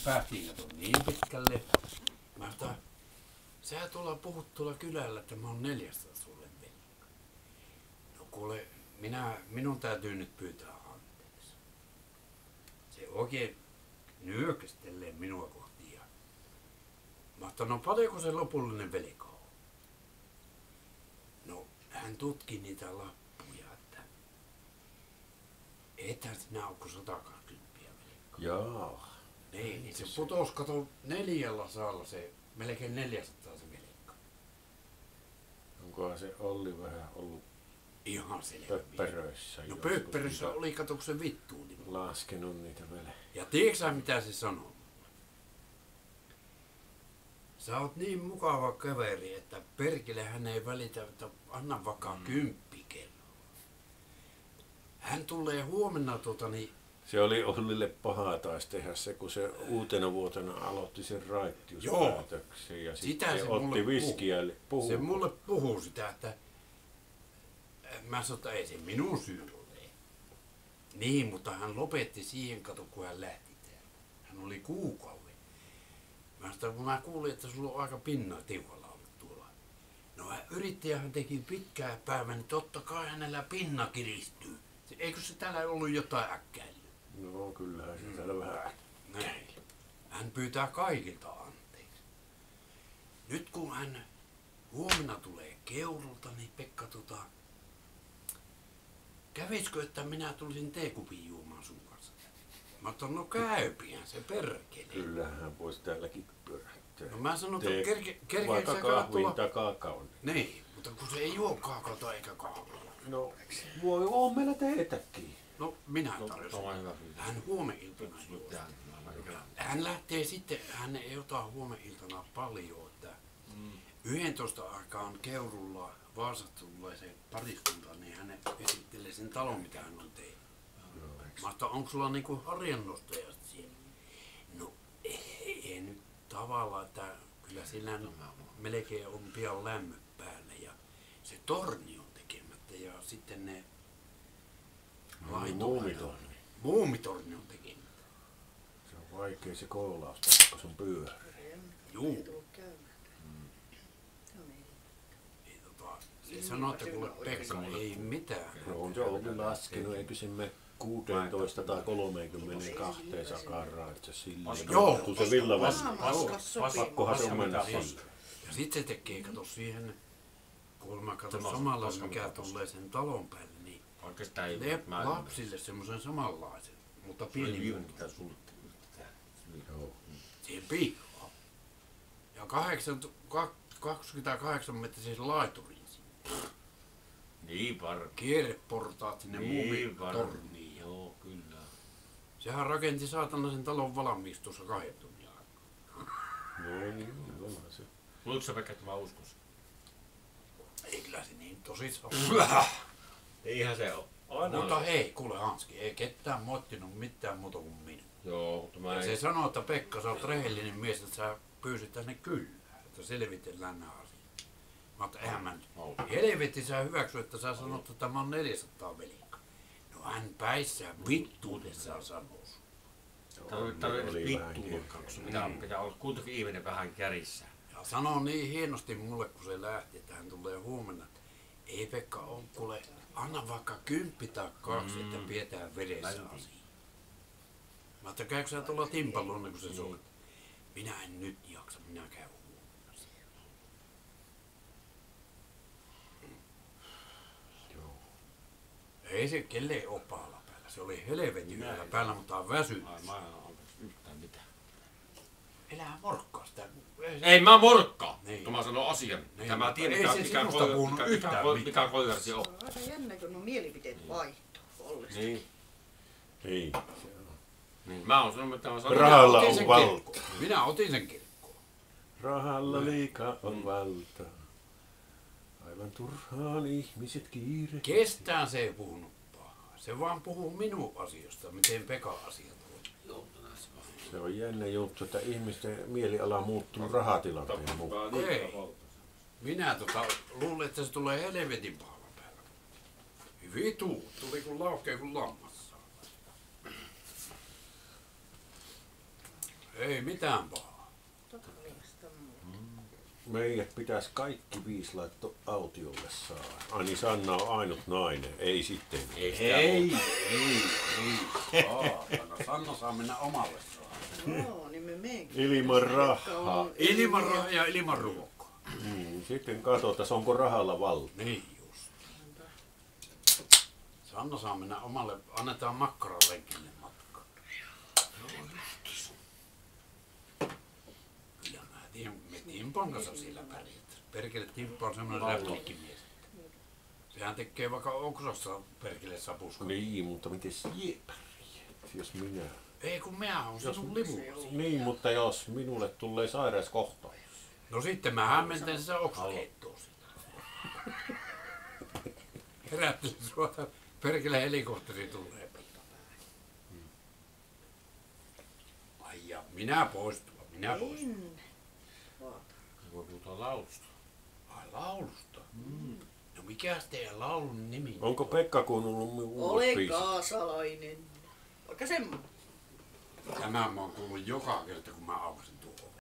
päästiin kato niin pitkälle. Mä sanoin, sä tuolla puhut tuolla kylällä, että mä oon 400 sulle veli. No kuule, minun täytyy nyt pyytää anteeksi. Se oikein nyökystelee minua kohti. Ja mä sanoin, no paljonko se lopullinen velka on? No hän tutki niitä lappuja, että ethän sinä ole kuin 120 velkaa. Jaa. Niin se putos, kato 400 se, melkein 400 se velka. Onkohan se Olli vähän ollut Ihan selvä. pöppäröissä? No joskus pöppärössä niitä oli, kato se vittuun. Niin. laskenut niitä vielä. Ja tiedätkö sä, mitä se sanoo? Sä oot niin mukava kaveri, että perkele hän ei välitä, että anna vaikka 10 kelloa. Hän tulee huomenna Se oli Ollille pahaa taas tehdä se, kun se uutena vuotena aloitti sen raittiuspäätöksen ja sitten se otti mulle viskiä. Se mulle puhuu sitä, että mä sanoin, että ei se minun syy ole. Niin, mutta hän lopetti siihen, kato, kun hän lähti täältä. Hän oli kuukauden. Mä sanoin, kun mä kuulin, että sulla on aika pinnaa tiuhalla ollut tuolla. No hän yritti ja hän teki pitkää päivää, niin totta kai hänellä pinna kiristyy. Eikö se täällä ollut jotain äkkäilyä? No kyllähän se täällä vähän Näin. Hän pyytää kaikilta anteeksi. Nyt kun hän huomenna tulee Keurulta, niin Pekka kävisikö, että minä tulisin teekupin juomaan sun kanssa? Mä otan, no käypihän se perkele. Kyllähän voisi täälläkin pyörähtää. No mä sanon, että kerkeis vaikka sä kahvin tulla. tai kaakaon. Niin, mutta kun se ei juo kaakaota eikä kahvia. No voi on meillä teitäkin. No minä Tuo tarjosin. on hyvä pyytää. Hän huomeniltana juo. Hän lähtee sitten, hän ei ota huomeniltana paljon, että 11 aikaan Keurulla Vaasasta tulee se pariskunta, niin hän esittelee sen talon, mitä hän on tehnyt. Mä ajattelin, onko sulla niinku harjannostajat siellä? No ei nyt tavallaan, että kyllä sillä melkein on pian lämmöt päällä ja se torni on tekemättä ja sitten ne Muumitorni. Muumitorni on tekemättä. Se on vaikea se koulaus, kun se on pyörä. Juu. Se sanoo, että kuule Pekka, ei mitään. No on se ollut laskenut, eikö se mene 16 tai 32 sakaraa, että sillä Joo. kun se villa vastaa. Pakkohan se on mennä Niin. Ja sitten se tekee, kato siihen, kuulemma kato samalla, mikä tulee sen talon päälle, niin Oikeastaan ei ne mä lapsille semmoisen samanlaisen, mutta Se oli pieni viimeinen, mitä sulle tää. siihen pihaan. Ja 28 metrisen laiturin sinne. Niin var. Kierreportaat sinne Niin var. muumitorniin. Joo, kyllä. Sehän rakenti saatana sen talon valmiiksi tuossa 2 tunnin aikaa. No niin, onhan se. Luitko sä Pekka, että mä uskos? Ei kyllä se niin tosissaan. Eihän se oo. Aina Mutta on. hei, kuule Hanski, ei ketään moittinut mitään muuta kuin minä. Joo, mutta mä Ja se en. sanoo, että Pekka, sä oot rehellinen mies, että sä pyysit tänne kyllä, että selvitellään nämä asiat. Mä oon, eihän mä nyt. Helvetti, sä hyväksy, että sä sanot, että tämä on 400 velikka. No hän päissään vittuudessaan sanoo. Tarvitsee vittuulokkauksia. Pitää olla kuitenkin ihminen vähän kärissä. Ja sanoo niin hienosti mulle, kun se lähti, että hän tulee huomenna, että ei Pekka on kuule, anna vaikka 10 tai 2, että pidetään vedessä asia. Mä ajattelin, käykö sä tuolla Timpalluonna, kun se soittaa? Minä en nyt jaksa, minä käyn huomenna siellä. Ei se kelleen ole pahalla päällä. Se oli helvetin hyvällä päällä, mutta on väsynyt. Ai mä en oikeesti yhtään mitään. Elää morkkaa sitä. Ei mä morkkaa! Niin. Kun mä sanon asian. Niin, Ja mä mutta tiedän, ei se sinusta puhunut yhtään mikä koiversi on. Se on aika jännä, kun nuo mielipiteet vaihtuu ollesta. Niin. Niin. Niin. Mä oon sanonut, että mä sanon. Rahalla Otin on sen valta. kirkkoon. Minä otin sen kirkkoon. Rahalla liikaa on valta. Aivan turhaan ihmiset kiire. Kestään se ei puhunut pahaa. Se vaan puhuu minun asioista, miten Pekka asiat on. Se on jännä juttu, että ihmisten mieliala muuttuu rahatilanteen mukaan. Ei. Minä luulen, että se tulee helvetin pahalla päällä. Vitu, tuli kun laukee kuin lammas. Ei mitään pahaa. Meidät pitäisi kaikki 5 laittaa autiolle saada. Ai niin, Sanna on ainut nainen. Ei sitten. Ei. No Sanna saa mennä omalle saada. Joo, niin me meenkin. Ilman rahaa. Ilman rahaa ja ilman ruokaa. Sitten katsotaan, onko rahalla valta. Niin just. Sanna saa mennä omalle, annetaan makkaralenkille matkaa. Kyllä mä tiedän, me Timpan kanssa siellä pärjätään. Perkele Timppa on semmoinen räplikkimies. Sehän tekee vaikka oksassa perkele sapuskaa. Niin, mutta miten sie pärjät, jos minä... Ei kun minä on sinun limulla. Niin, mutta jos minulle tulee sairauskohtaus. No sitten mä hämmentän sitä oksakeittoa sitä. Herättelin suota, perkele helikopteri tulee. Ai ja minä poistun. Voi puhutaan laulusta. Ai laulusta? No mikäs teidän laulun nimi? Onko Pekka kuunnellut minun uudet Ole biisit? kaasalainen. Vaikka semmoinen. Tämä mä oon kuullut joka kerta, kun mä avasin tuon oven.